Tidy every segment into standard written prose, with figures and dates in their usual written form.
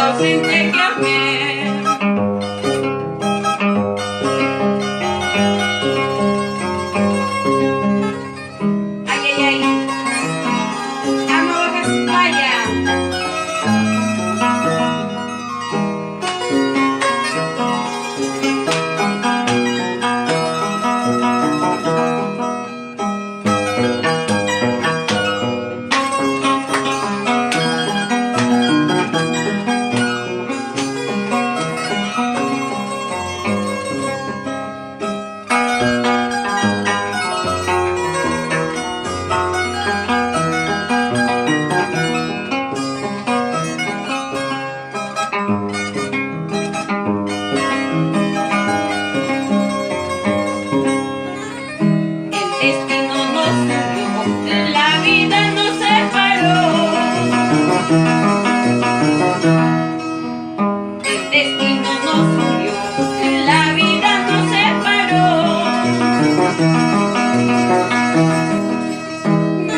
ausente que amé. Ay, ay, ay. Amo Baja España. El destino nos unió, la vida nos separó. El destino nos unió, la vida nos separó.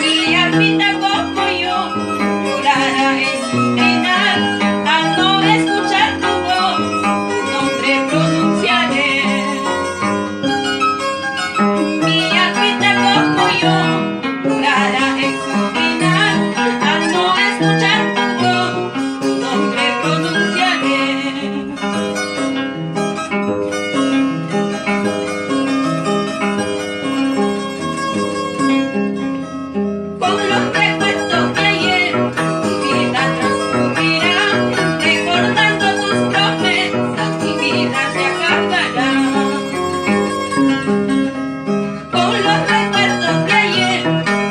Mi almita como yo llorará en su final al no escuchar tu voz, tu nombre pronunciaré. Mi almita como yo llorará en su final al no escuchar tu voz, tu nombre pronunciaré. Con los recuerdos de ayer, mi vida transcurrirá, recordando tus promesas, mi vida se acabará. Con los recuerdos de ayer,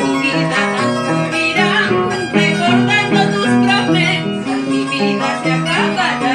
mi vida transcurrirá, recordando tus promesas, mi vida se acabará.